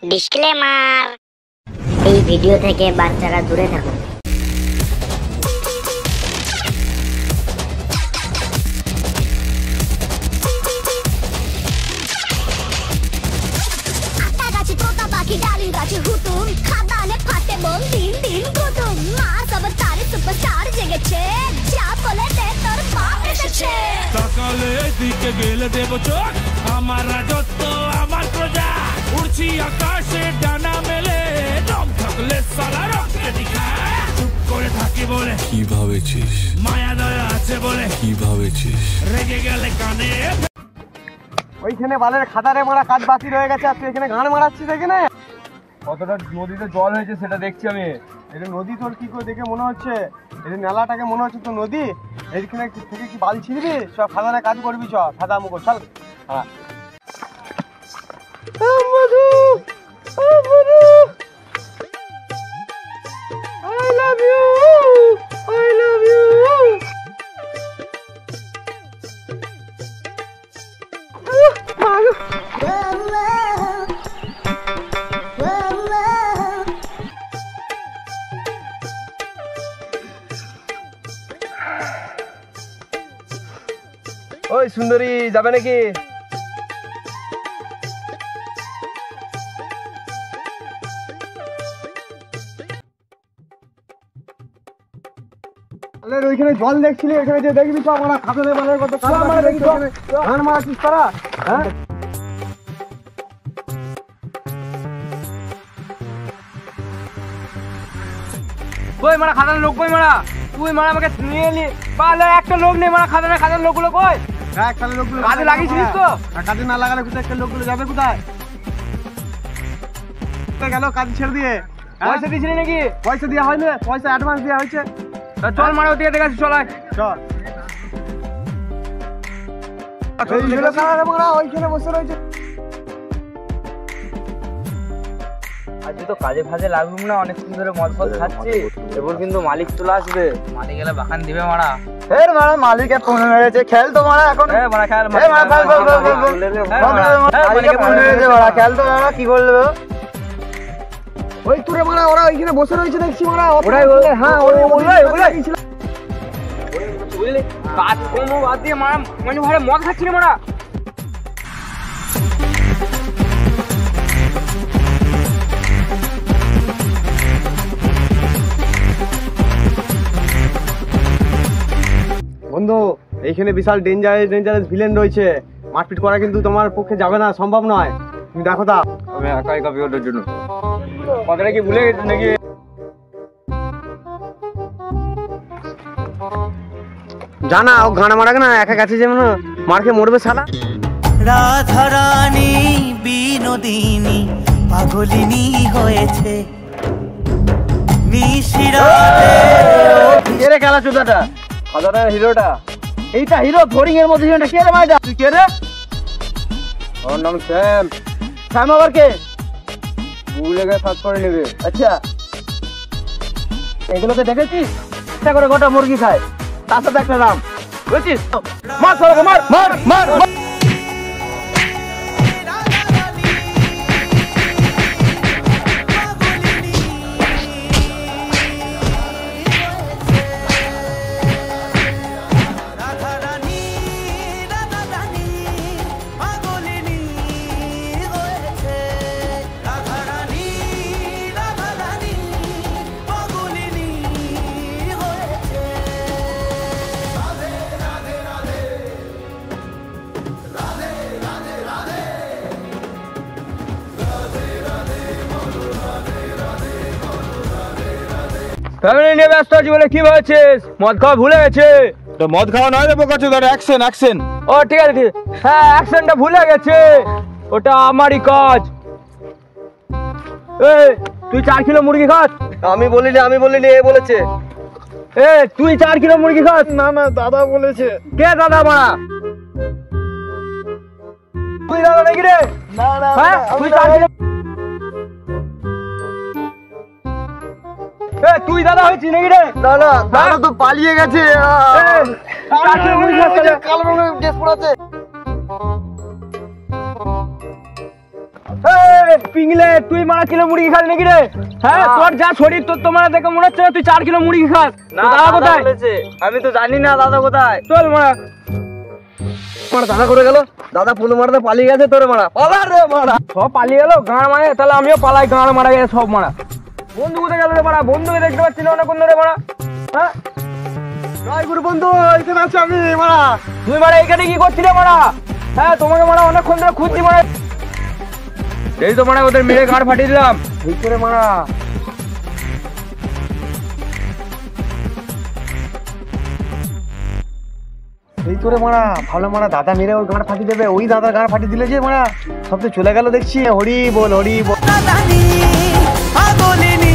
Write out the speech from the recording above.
Disclaimer, এই video থেকে বাচ্চারা দূরে থাকুন। সকালে দিকে গেলে দেব চোখ, আমার রাজত্ব আমার প্রজা, উড়ছি আকাশে ডানা মেলে, দম থাকলে সারা রক্তে দিখা। চুপ করে থাকি বলে কি ভাবেছিস, মায়া দয়া আছে বলে কি ভাবেছিস, রেগে গেলে কানে। ওইখানে বালের খাতারে মারা কাজ বাকি রয়ে গেছে, আর তুই এখানে গান মারাচ্ছিস। এখানে কতটা নদীতে জল হয়েছে সেটা দেখছি আমি। এটা নদী তোর কি করে দেখে মনে হচ্ছে? এটা মেলাটাকে মনে হচ্ছে তো নদী। এইখানে থেকে কি বালি ছিড়বি? সব খাদানে কাজ করবি, সব খাদা মুখো চল। হ্যাঁ I love you, I love you. ওই সুন্দরী যাবে নাকি? ওইখানে জল দেখছিলি, এখানে যে দেখবি তো আমরা খাতালে বালের কত গান মারাচ্ছিস তারা। হ্যাঁ কই মারা খাদানের লোক, কই মারা তুই মারা আমাকে নিয়ে এলি? পালে একটা লোক নেই মারা খাদানের, খাদানের লোকগুলো কই? একসাথে লোকগুলো কাজে লাগিয়েছিস তো? কাজে না লাগালে কোথায় একটা লোকগুলো যাবে কোথায়? গেল কাজ ছেড়ে দিয়ে। পয়সা দিয়েছিলি নাকি? পয়সা দেওয়া হয়নি, পয়সা অ্যাডভান্স দেওয়া হয়েছে। চল মারা ওদিকে দেখাচ্ছি, চল চল। ওইখানে বসে রয়েছে। আজকে তো কাজে ফাজে লাগলুম না, অনেকক্ষণ ধরে মদ ফদ খাচ্ছি। এবার কিন্তু মালিক চলে আসবে, মালিক এলে বাখান দিবে মারা। মারা মালিকে ফোন হয়েছে, খেল তো মারা এখন। মারা খেল, খেল তো মারা কি বলবে? ওই তুরে মারা ওরা ওইখানে বসে রয়েছে দেখছি মারা। ওরাই বললে, হ্যাঁ ওরাই বুঝলি, কাজ কম বাদ দিয়ে মারা মানে ভাই মদ খাচ্ছি রে মারা। বন্ধু এইখানে বিশাল ডেঞ্জারাস ভিলেন রয়েছে, মারপিট করা কিন্তু তোমার পক্ষে যাবে না, সম্ভব নয়। তুমি দেখো তা। আমি একাই কাপি ওটার জন্য কথাটা কি ভুলে গেছিস নাকি? জানা ও গানা মারাকে না একা গেছে, যেমন মার খেয়ে মরবে শালা। রাধা রানী বিনোদিনী পাগলিনী হয়েছে কে রে খেলা চোদাটা? খাদানের হিরোটা। এইটা হিরো ধরিং এর মধ্যে কে রে মাইদা? তুই কে রে? ওর নাম শ্যাম। শ্যাম আবার কে? গুগলে গিয়ে সার্চ করে নেবে। আচ্ছা এগুলোকে দেখেছিস? একটা করে গোটা মুরগি খায়, তার সাথে একটা নাম বুঝছিস? মার মার মার মার। ফ্যামিলি নিয়ে ব্যস্ত আছি বলে কি ভাবছিস? মদ খাওয়া ভুলে গেছে? তো মদ খাওয়া নয় রে বোকা চোদা, অ্যাকশন অ্যাকশন। ও ঠিক আছে, ঠিক আছে। হ্যাঁ অ্যাকশনটা ভুলে গেছে, ওটা আমারই কাজ। এই তুই 4 কিলো মুরগি খাস? আমি বলিনি, এ বলেছে। এ তুই 4 কিলো মুরগি খাস? না না দাদা বলেছে। কে দাদা মারা? তুই দাদা নাকি রে? না না হ্যাঁ তুই 4 কিলো। এ তুই দাদা হয়েছিস নাকি রে? না না দাদা তো পালিয়ে গেছে। কালো রঙের ড্রেস পরেছে। পিংলে তুই মারা কিলো মুরগি খাস নাকি রে? হ্যাঁ তোর যা শরীর তোর তো মারা দেখে মনে হচ্ছে না তুই 4 কিলো মুরগি খাস। না দাদা দাদা কোথায়? বলেছে, আমি তো জানি না দাদা কোথায়। চল মারা। মারা দাদা করে গেল, দাদা পুরো মারাতে পালিয়ে গেছে তোরে মারা। পালা রে মারা, সব পালিয়ে গেল গাঁড় মারে, তাহলে আমিও পালাই, গাঁড় মারা গেছে সব মারা। বন্ধু কোথায় গেল রে মারা? বন্ধুকে দেখতে পাচ্ছি না অনেকক্ষণ ধরে মারা। হ্যাঁ জয় গুরু বন্ধু, এখানে আছি আমি মারা। তুই মারা এখানে কি করছিস রে মারা? হ্যাঁ তোমাকে মারা অনেকক্ষণ ধরে খুঁজছি মারা। এই তো মারা ওদের মেরে গাঁড় ফাটিয়ে দিলাম। ঠিক করে মারা। এই করে মারা, ভালো মারা, দাদা মেরে ওর গাঁড় ফাটিয়ে দেবে। ওই দাদার গাঁড় ফাটিয়ে দিলে যে মারা, সব তো চলে গেল দেখছি। হরি বল হরি বল। পাগলিনী